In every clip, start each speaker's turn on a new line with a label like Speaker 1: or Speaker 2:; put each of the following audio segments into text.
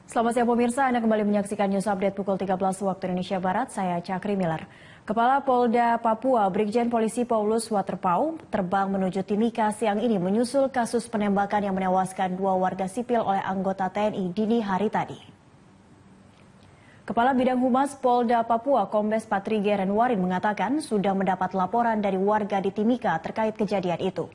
Speaker 1: Selamat siang pemirsa, Anda kembali menyaksikan News Update pukul 13 waktu Indonesia Barat, saya Cakri Miller. Kepala Polda Papua, Brigjen Polisi Paulus Waterpauw, terbang menuju Timika siang ini menyusul kasus penembakan yang menewaskan 2 warga sipil oleh anggota TNI dini hari tadi. Kepala Bidang Humas Polda Papua, Kombes Patrige Renwarin mengatakan sudah mendapat laporan dari warga di Timika terkait kejadian itu.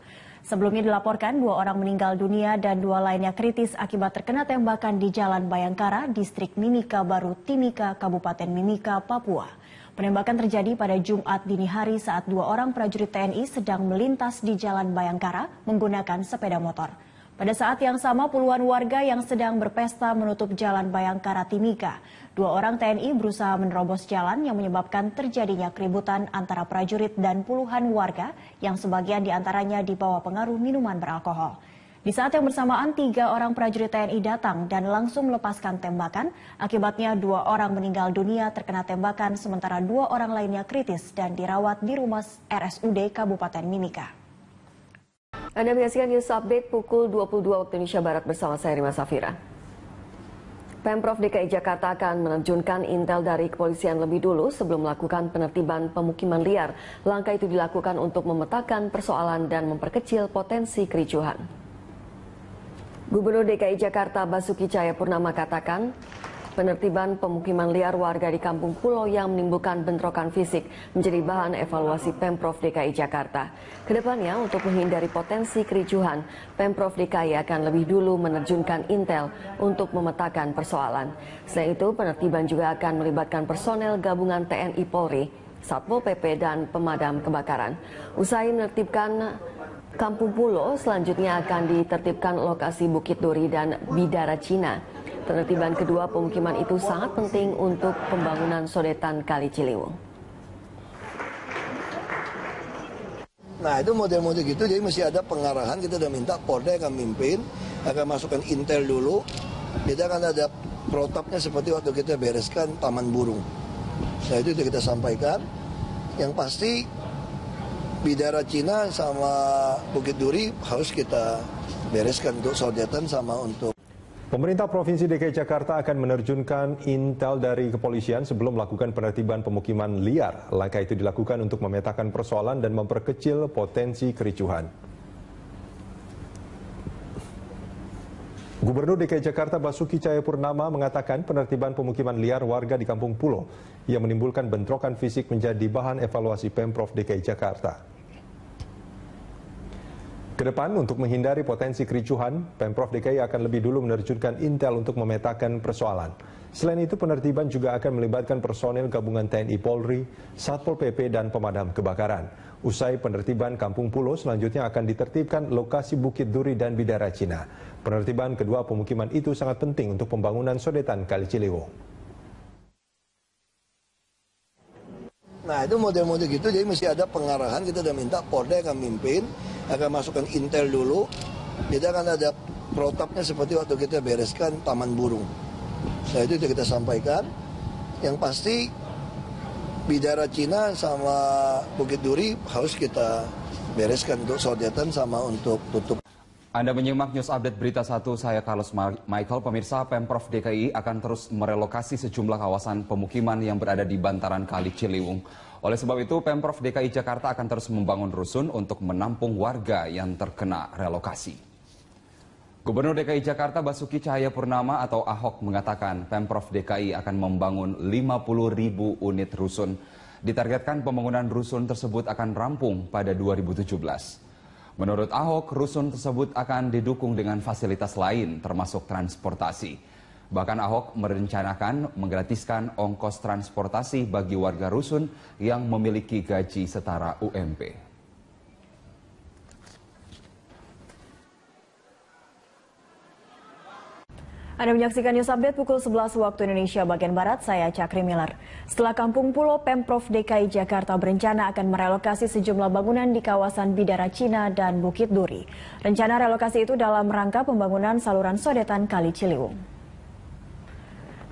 Speaker 1: Sebelumnya dilaporkan 2 orang meninggal dunia dan 2 lainnya kritis akibat terkena tembakan di Jalan Bayangkara, Distrik Mimika Baru, Timika, Kabupaten Mimika, Papua. Penembakan terjadi pada Jumat dini hari saat 2 orang prajurit TNI sedang melintas di Jalan Bayangkara menggunakan sepeda motor. Pada saat yang sama puluhan warga yang sedang berpesta menutup Jalan Bayangkara Timika. 2 orang TNI berusaha menerobos jalan yang menyebabkan terjadinya keributan antara prajurit dan puluhan warga yang sebagian diantaranya di bawah pengaruh minuman beralkohol. Di saat yang bersamaan 3 orang prajurit TNI datang dan langsung melepaskan tembakan. Akibatnya 2 orang meninggal dunia terkena tembakan sementara 2 orang lainnya kritis dan dirawat di rumah RSUD Kabupaten Mimika.
Speaker 2: Anda menyaksikan News Update pukul 22 waktu Indonesia Barat bersama saya Rima Safira. Pemprov DKI Jakarta akan menerjunkan intel dari kepolisian lebih dulu sebelum melakukan penertiban pemukiman liar. Langkah itu dilakukan untuk memetakan persoalan dan memperkecil potensi kericuhan. Gubernur DKI Jakarta Basuki Cahayapurnama katakan, penertiban pemukiman liar warga di Kampung Pulo yang menimbulkan bentrokan fisik menjadi bahan evaluasi Pemprov DKI Jakarta. Kedepannya, untuk menghindari potensi kericuhan, Pemprov DKI akan lebih dulu menerjunkan intel untuk memetakan persoalan. Selain itu, penertiban juga akan melibatkan personel gabungan TNI Polri, Satpol PP, dan pemadam kebakaran. Usai menertibkan Kampung Pulo, selanjutnya akan ditertibkan lokasi Bukit Duri dan Bidara Cina. Penertiban kedua pemukiman itu sangat penting untuk pembangunan sodetan Kali Ciliwung.
Speaker 3: Nah itu model-model gitu, jadi mesti ada pengarahan. Kita udah minta Polda akan mimpin, akan masukkan intel dulu. Kita akan ada protapnya seperti waktu kita bereskan Taman Burung. Nah itu kita sampaikan. Yang pasti Bidara Cina sama Bukit Duri harus kita bereskan untuk sodetan sama untuk.
Speaker 4: Pemerintah Provinsi DKI Jakarta akan menerjunkan intel dari kepolisian sebelum melakukan penertiban pemukiman liar. Langkah itu dilakukan untuk memetakan persoalan dan memperkecil potensi kericuhan. Gubernur DKI Jakarta Basuki Cahayapurnama mengatakan penertiban pemukiman liar warga di Kampung Pulo yang menimbulkan bentrokan fisik menjadi bahan evaluasi Pemprov DKI Jakarta. Kedepan, untuk menghindari potensi kericuhan, Pemprov DKI akan lebih dulu menerjunkan intel untuk memetakan persoalan. Selain itu, penertiban juga akan melibatkan personel gabungan TNI Polri, Satpol PP, dan pemadam kebakaran. Usai penertiban Kampung Pulo, selanjutnya akan ditertibkan lokasi Bukit Duri dan Bidara Cina. Penertiban kedua pemukiman itu sangat penting untuk pembangunan sodetan Kali Ciliwung.
Speaker 3: Nah itu model-model gitu, jadi mesti ada pengarahan. Kita udah minta Polda akan mimpin, akan masukkan intel dulu. Kita akan ada protapnya seperti waktu kita bereskan Taman Burung. Nah itu kita sampaikan. Yang pasti Bidara Cina sama Bukit Duri harus kita bereskan untuk sodetan sama untuk tutup.
Speaker 5: Anda menyimak News Update Berita 1, saya Carlos Michael. Pemirsa, Pemprov DKI akan terus merelokasi sejumlah kawasan pemukiman yang berada di bantaran Kali Ciliwung. Oleh sebab itu, Pemprov DKI Jakarta akan terus membangun rusun untuk menampung warga yang terkena relokasi. Gubernur DKI Jakarta Basuki Cahayapurnama atau Ahok mengatakan Pemprov DKI akan membangun 50.000 unit rusun. Ditargetkan pembangunan rusun tersebut akan rampung pada 2017. Menurut Ahok, rusun tersebut akan didukung dengan fasilitas lain termasuk transportasi. Bahkan Ahok merencanakan menggratiskan ongkos transportasi bagi warga rusun yang memiliki gaji setara UMP.
Speaker 1: Anda menyaksikan News Update pukul 11 waktu Indonesia bagian Barat, saya Cakri Miller. Setelah Kampung Pulo, Pemprov DKI Jakarta berencana akan merelokasi sejumlah bangunan di kawasan Bidara Cina dan Bukit Duri. Rencana relokasi itu dalam rangka pembangunan saluran sodetan Kali Ciliwung.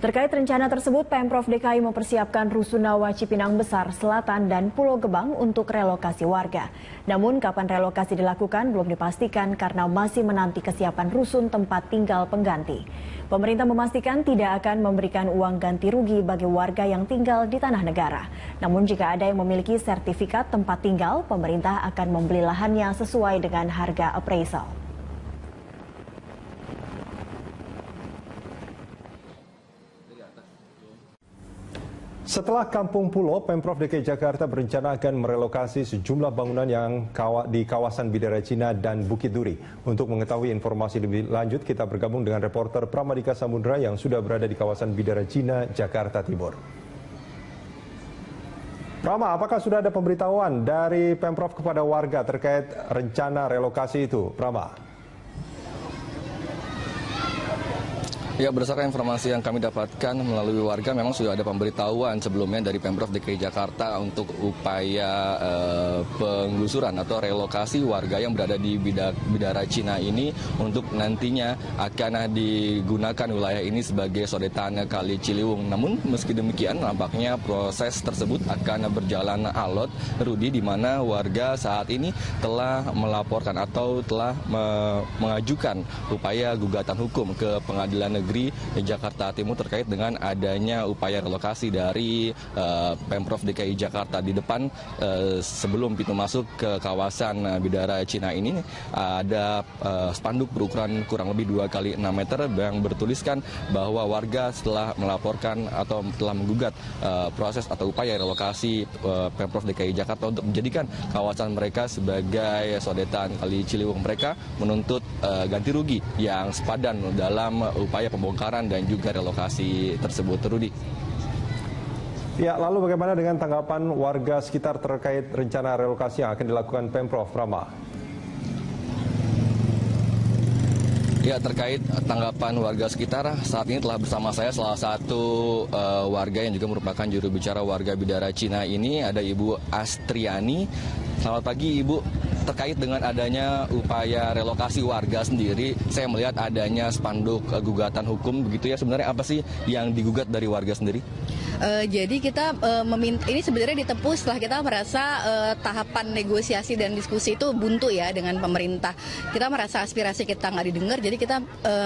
Speaker 1: Terkait rencana tersebut, Pemprov DKI mempersiapkan Rusunawa Cipinang Besar Selatan dan Pulau Gebang untuk relokasi warga. Namun kapan relokasi dilakukan belum dipastikan karena masih menanti kesiapan rusun tempat tinggal pengganti. Pemerintah memastikan tidak akan memberikan uang ganti rugi bagi warga yang tinggal di tanah negara. Namun jika ada yang memiliki sertifikat tempat tinggal, pemerintah akan membeli lahannya sesuai dengan harga appraisal.
Speaker 4: Setelah Kampung Pulo, Pemprov DKI Jakarta berencana akan merelokasi sejumlah bangunan yang di kawasan Bidara Cina dan Bukit Duri. Untuk mengetahui informasi lebih lanjut, kita bergabung dengan reporter Pramadika Samudra yang sudah berada di kawasan Bidara Cina, Jakarta Timur. Prama, apakah sudah ada pemberitahuan dari Pemprov kepada warga terkait rencana relokasi itu? Prama.
Speaker 6: Ya, berdasarkan informasi yang kami dapatkan melalui warga, memang sudah ada pemberitahuan sebelumnya dari Pemprov DKI Jakarta untuk upaya penggusuran atau relokasi warga yang berada di Bidara Cina ini untuk nantinya akan digunakan wilayah ini sebagai sodetan Kali Ciliwung. Namun meski demikian, nampaknya proses tersebut akan berjalan alot, Rudi, di mana warga saat ini telah melaporkan atau telah mengajukan upaya gugatan hukum ke Pengadilan Negeri Jakarta Timur terkait dengan adanya upaya relokasi dari Pemprov DKI Jakarta. Di depan sebelum pintu masuk ke kawasan Bidara Cina ini ada spanduk berukuran kurang lebih 2 kali 6 meter yang bertuliskan bahwa warga setelah melaporkan atau telah menggugat proses atau upaya relokasi Pemprov DKI Jakarta untuk menjadikan kawasan mereka sebagai sodetan Kali Ciliwung, mereka menuntut ganti rugi yang sepadan dalam upaya pembongkaran dan juga relokasi tersebut, Rudi.
Speaker 4: Ya, lalu bagaimana dengan tanggapan warga sekitar terkait rencana relokasi yang akan dilakukan Pemprov, Rama?
Speaker 6: Ya, terkait tanggapan warga sekitar, saat ini telah bersama saya salah satu warga yang juga merupakan juru bicara warga Bidara Cina ini, ada Ibu Astriani. Selamat pagi, Ibu. Terkait dengan adanya upaya relokasi warga sendiri, saya melihat adanya spanduk gugatan hukum, begitu ya. Sebenarnya apa sih yang digugat dari warga sendiri?
Speaker 7: Jadi kita meminta, ini sebenarnya ditempuh setelah kita merasa tahapan negosiasi dan diskusi itu buntu ya dengan pemerintah. Kita merasa aspirasi kita nggak didengar, jadi kita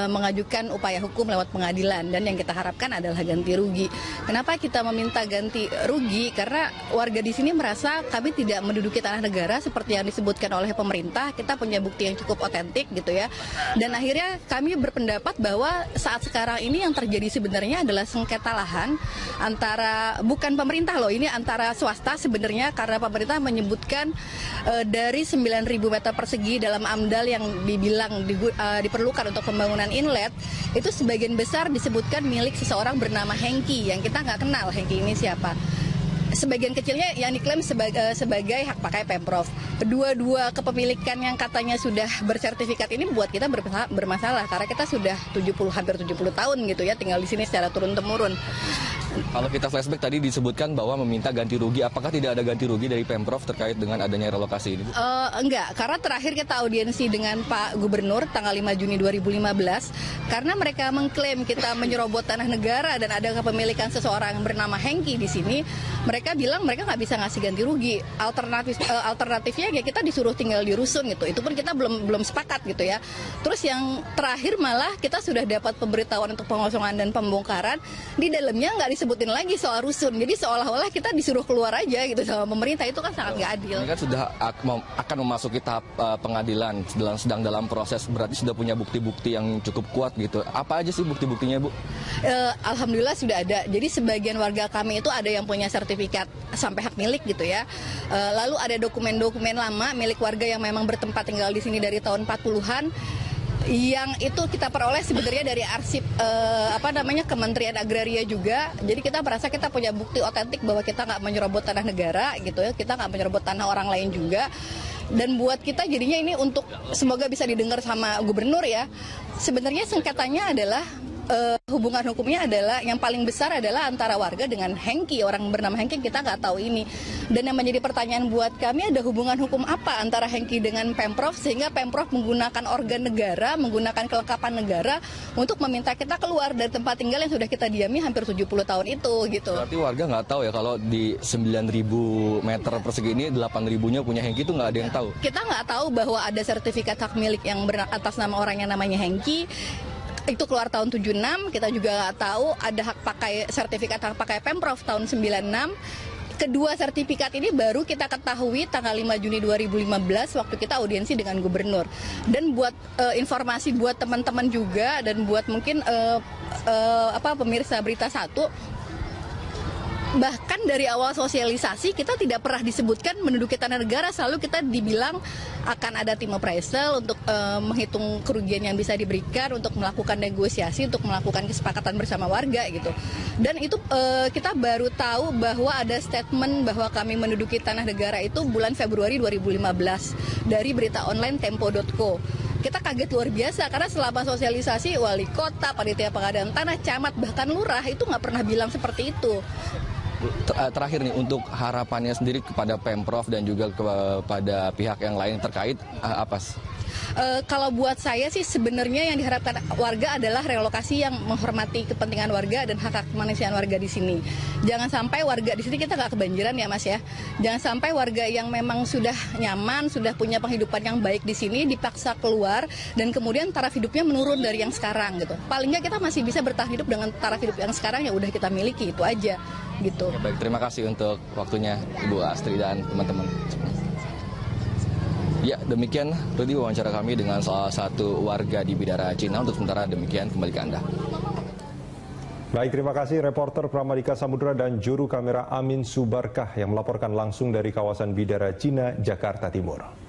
Speaker 7: mengajukan upaya hukum lewat pengadilan, dan yang kita harapkan adalah ganti rugi. Kenapa kita meminta ganti rugi? Karena warga di sini merasa kami tidak menduduki tanah negara seperti yang disebutkan oleh pemerintah. Kita punya bukti yang cukup otentik gitu ya. Dan akhirnya kami berpendapat bahwa saat sekarang ini yang terjadi sebenarnya adalah sengketa lahan antara, bukan pemerintah loh, ini antara swasta sebenarnya, karena pemerintah menyebutkan dari 9.000 meter persegi dalam AMDAL yang dibilang diperlukan untuk pembangunan inlet, itu sebagian besar disebutkan milik seseorang bernama Hengki, yang kita nggak kenal Hengki ini siapa. Sebagian kecilnya yang diklaim sebagai hak pakai Pemprov. Dua kepemilikan yang katanya sudah bersertifikat ini buat kita bermasalah, karena kita sudah hampir 70 tahun gitu ya tinggal di sini secara turun-temurun.
Speaker 6: Kalau kita flashback tadi disebutkan bahwa meminta ganti rugi, apakah tidak ada ganti rugi dari Pemprov terkait dengan adanya relokasi ini?
Speaker 7: Enggak, karena terakhir kita audiensi dengan Pak Gubernur tanggal 5 Juni 2015, karena mereka mengklaim kita menyerobot tanah negara dan ada kepemilikan seseorang yang bernama Hengki di sini. Mereka bilang mereka nggak bisa ngasih ganti rugi. Alternatifnya ya kita disuruh tinggal di rusun gitu. Itu pun kita belum sepakat gitu ya. Terus yang terakhir malah kita sudah dapat pemberitahuan untuk pengosongan dan pembongkaran. Di dalamnya nggak disebutin lagi soal rusun. Jadi seolah-olah kita disuruh keluar aja gitu sama pemerintah. Itu kan sangat nggak adil.
Speaker 6: Ini kan sudah akan memasuki tahap pengadilan, sedang dalam proses. Berarti sudah punya bukti-bukti yang cukup kuat gitu. Apa aja sih bukti-buktinya, Bu?
Speaker 7: Alhamdulillah sudah ada. Jadi sebagian warga kami itu ada yang punya sertifikat sampai hak milik gitu ya. Lalu ada dokumen-dokumen lama milik warga yang memang bertempat tinggal di sini dari tahun 40-an. Yang itu kita peroleh sebenarnya dari arsip Kementerian Agraria juga. Jadi kita merasa kita punya bukti otentik bahwa kita nggak menyerobot tanah negara gitu ya. Kita nggak menyerobot tanah orang lain juga. Dan buat kita jadinya ini untuk semoga bisa didengar sama gubernur ya. Sebenarnya sengketanya adalah hubungan hukumnya adalah yang paling besar adalah antara warga dengan Hengki, orang bernama Hengki, kita nggak tahu ini. Dan yang menjadi pertanyaan buat kami, ada hubungan hukum apa antara Hengki dengan Pemprov sehingga Pemprov menggunakan organ negara, menggunakan kelengkapan negara untuk meminta kita keluar dari tempat tinggal yang sudah kita diami hampir 70 tahun itu gitu.
Speaker 6: Berarti warga nggak tahu ya kalau di 9.000 meter persegi ini 8.000-nya punya Hengki, itu nggak ada yang tahu. Kita
Speaker 7: nggak tahu bahwa ada sertifikat hak milik yang atas nama orang yang namanya Hengki. Itu keluar tahun 76, kita juga nggak tahu ada hak pakai sertifikat hak pakai Pemprov tahun 96. Kedua sertifikat ini baru kita ketahui tanggal 5 Juni 2015 waktu kita audiensi dengan gubernur. Dan buat informasi buat teman-teman juga dan buat mungkin pemirsa Berita Satu, bahkan dari awal sosialisasi kita tidak pernah disebutkan menduduki tanah negara, selalu kita dibilang akan ada tim appraisal untuk menghitung kerugian yang bisa diberikan, untuk melakukan negosiasi, untuk melakukan kesepakatan bersama warga gitu. Dan itu kita baru tahu bahwa ada statement bahwa kami menduduki tanah negara itu bulan Februari 2015 dari berita online tempo.co. Kita kaget luar biasa karena selama sosialisasi wali kota, panitia pengadaan tanah, camat, bahkan lurah itu nggak pernah bilang seperti itu.
Speaker 6: Terakhir nih, untuk harapannya sendiri kepada Pemprov dan juga kepada pihak yang lain terkait apa?
Speaker 7: Kalau buat saya sih sebenarnya yang diharapkan warga adalah relokasi yang menghormati kepentingan warga dan hak kemanusiaan warga di sini. Jangan sampai warga di sini kita nggak kebanjiran ya Mas ya. Jangan sampai warga yang memang sudah nyaman, sudah punya penghidupan yang baik di sini dipaksa keluar dan kemudian taraf hidupnya menurun dari yang sekarang gitu. Paling nggak kita masih bisa bertahan hidup dengan taraf hidup yang sekarang yang udah kita miliki, itu aja gitu.
Speaker 6: Ya, baik, terima kasih untuk waktunya Ibu Astri dan teman-teman. Ya, demikian Rudi wawancara kami dengan salah satu warga di Bidara Cina. Untuk sementara demikian, kembali ke Anda.
Speaker 4: Baik, terima kasih reporter Pramadika Samudra dan juru kamera Amin Subarkah yang melaporkan langsung dari kawasan Bidara Cina, Jakarta Timur.